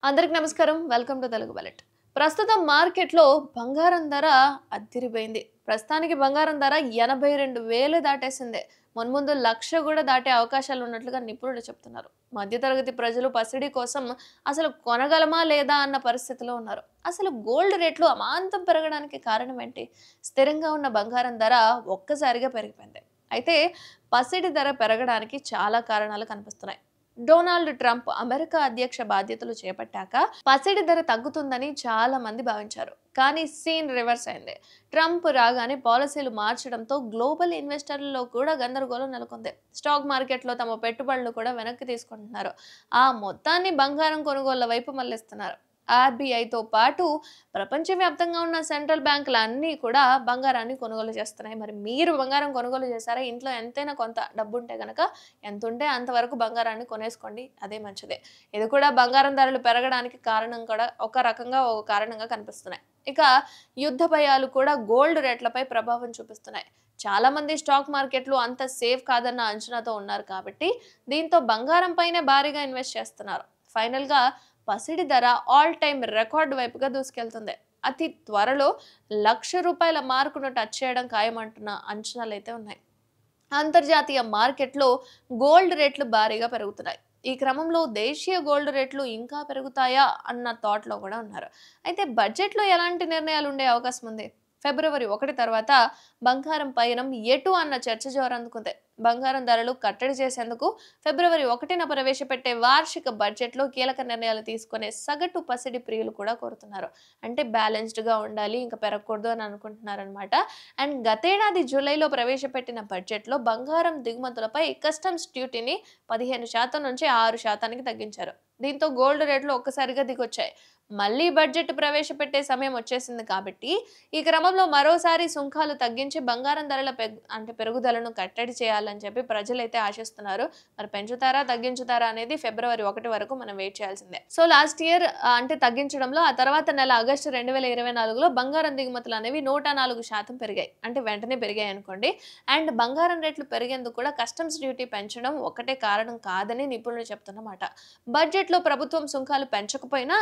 అందరికి నమస్కారం. Welcome to Telugu bullet. ప్రస్తుతం మార్కెట్‌లో బంగారం ధర అద్దిరిపోయింది. ప్రస్తుతానికి బంగారం ధర 82,000 దాటేసింది. మున్ముందు 1,00,000 కూడా దాటే అవకాశాలు ఉన్నట్లుగా నిపుణులు చెప్తున్నారు. మధ్యతరగతి ప్రజలు పసిడి కోసం అసలు కొనగలమా లేదా అన్న పరిస్థితిలో ఉన్నారు. అసలు గోల్డ్ రేట్లు అమాంతం పెరగడానికి కారణం ఏంటి? స్థిరంగా ఉన్న బంగారం ధర ఒక్కసారిగా పెరిగిపోయింది. అయితే పసిడి ధర పెరగడానికి చాలా కారణాలు కనిపిస్తున్నాయి. డొనాల్డ్ ట్రంప్ అమెరికా అధ్యక్ష బాధ్యతలు చేపట్టాక పసిడి ధర తగ్గుతుందని చాలా మంది భావించారు. కానీ సీన్ రివర్స్ అయింది. ట్రంప్ రాగానే పాలసీలు మార్చడంతో గ్లోబల్ ఇన్వెస్టర్లలో కూడా గందరగోళం నెలకొంది. స్టాక్ మార్కెట్లో తమ పెట్టుబడులు కూడా వెనక్కి తీసుకుంటున్నారు. ఆ మొత్తాన్ని బంగారం కొనుగోళ్ల వైపు మళ్లిస్తున్నారు. ఆర్బీఐతో పాటు ప్రపంచవ్యాప్తంగా ఉన్న సెంట్రల్ బ్యాంకులు అన్నీ కూడా బంగారాన్ని కొనుగోలు చేస్తున్నాయి. మరి మీరు బంగారం కొనుగోలు చేశారా? ఇంట్లో ఎంతైనా కొంత డబ్బు ఉంటే గనక ఎంత ఉంటే అంతవరకు బంగారాన్ని కొనేసుకోండి. అదే మంచిదే. ఇది కూడా బంగారం ధరలు పెరగడానికి కారణం కూడా ఒక కారణంగా కనిపిస్తున్నాయి. ఇక యుద్ధ భయాలు కూడా గోల్డ్ రేట్లపై ప్రభావం చూపిస్తున్నాయి. చాలా మంది స్టాక్ మార్కెట్లు అంత సేఫ్ కాదన్న అంచనాతో ఉన్నారు కాబట్టి దీంతో బంగారం పైనే భారీగా ఇన్వెస్ట్ చేస్తున్నారు. ఫైనల్ గా పసిడి ధర ఆల్ టైమ్ రికార్డ్ వైపుగా దూసుకెళ్తుంది. అతి త్వరలో ₹1,00,000 మార్కును టచ్ చేయడం ఖాయమంటున్న అంచనాలైతే ఉన్నాయి. అంతర్జాతీయ మార్కెట్లో గోల్డ్ రేట్లు భారీగా పెరుగుతున్నాయి. ఈ క్రమంలో దేశీయ గోల్డ్ రేట్లు ఇంకా పెరుగుతాయా అన్న థాట్లో కూడా ఉన్నారు. అయితే బడ్జెట్లో ఎలాంటి నిర్ణయాలు ఉండే అవకాశం ఉంది? ఫిబ్రవరి 1 తర్వాత బంగారం పయనం ఎటు అన్న చర్చ జోరందుకుంది. బంగారం ధరలు కట్టడి చేసేందుకు ఫిబ్రవరి 1న ప్రవేశపెట్టే వార్షిక బడ్జెట్లో కీలక నిర్ణయాలు తీసుకునే సగటు పసిడి ప్రియులు కూడా కోరుతున్నారు. అంటే బ్యాలెన్స్డ్గా ఉండాలి, ఇంకా పెరగకూడదు అని అనుకుంటున్నారనమాట. అండ్ గతేడాది జూలైలో ప్రవేశపెట్టిన బడ్జెట్లో బంగారం దిగుమతులపై కస్టమ్స్ డ్యూటీని 15% నుంచి 6%కి తగ్గించారు. దీంతో గోల్డ్ రేట్లు ఒక్కసారిగా దిగొచ్చాయి. మళ్ళీ బడ్జెట్ ప్రవేశపెట్టే సమయం వచ్చేసింది కాబట్టి ఈ క్రమంలో మరోసారి సుంకాలు తగ్గించి బంగారం ధరల పెరుగుదలను కట్టడి చేయాలని చెప్పి ప్రజలైతే ఆశిస్తున్నారు. మరి పెంచుతారా తగ్గించుతారా అనేది ఫిబ్రవరి 1 వరకు మనం వెయిట్ చేయాల్సిందే. సో లాస్ట్ ఇయర్ తగ్గించడంలో ఆ తర్వాత నెల ఆగస్టు 2024లో బంగారం దిగుమతులు అనేవి 104% పెరిగాయి. అంటే వెంటనే పెరిగాయి అనుకోండి. అండ్ బంగారం రేట్లు పెరిగేందుకు కూడా కస్టమ్స్ డ్యూటీ పెంచడం ఒకటే కారణం కాదని నిపుణులు చెప్తున్నమాట. బడ్జెట్లో ప్రభుత్వం సుంకాలు పెంచకపోయినా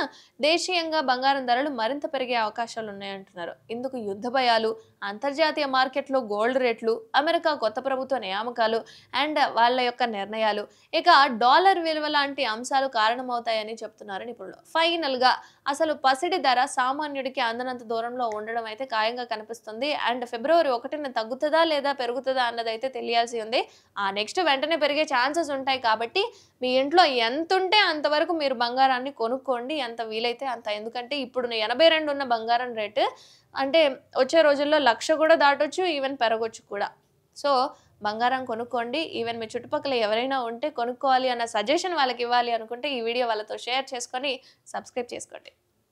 దేశీయంగా బంగారం ధరలు మరింత పెరిగే అవకాశాలు ఉన్నాయంటున్నారు. ఇందుకు యుద్ధ భయాలు, అంతర్జాతీయ మార్కెట్లో గోల్డ్ రేట్లు, అమెరికా కొత్త ప్రభుత్వ నియామకాలు అండ్ వాళ్ళ యొక్క నిర్ణయాలు, ఇక డాలర్ విలువ లాంటి అంశాలు కారణమవుతాయని చెప్తున్నారు నిపుణులు. ఫైనల్ గా అసలు పసిడి ధర సామాన్యుడికి అందనంత దూరంలో ఉండడం అయితే ఖాయంగా కనిపిస్తుంది. అండ్ ఫిబ్రవరి 1న తగ్గుతుందా లేదా పెరుగుతుందా అన్నదైతే తెలియాల్సి ఉంది. ఆ నెక్స్ట్ వెంటనే పెరిగే ఛాన్సెస్ ఉంటాయి కాబట్టి మీ ఇంట్లో ఎంత ఉంటే అంతవరకు మీరు బంగారాన్ని కొనుక్కోండి, ఎంత వీలైతే అంత. ఎందుకంటే ఇప్పుడు 82 ఉన్న బంగారం రేటు అంటే వచ్చే రోజుల్లో 1,00,000 కూడా దాటొచ్చు, ఈవెన్ పెరగొచ్చు కూడా. సో బంగారం కొనుక్కోండి. ఈవెన్ మీ చుట్టుపక్కల ఎవరైనా ఉంటే కొనుక్కోవాలి అన్న సజెషన్ వాళ్ళకి ఇవ్వాలి అనుకుంటే ఈ వీడియో వాళ్ళతో షేర్ చేసుకొని సబ్స్క్రైబ్ చేసుకోండి.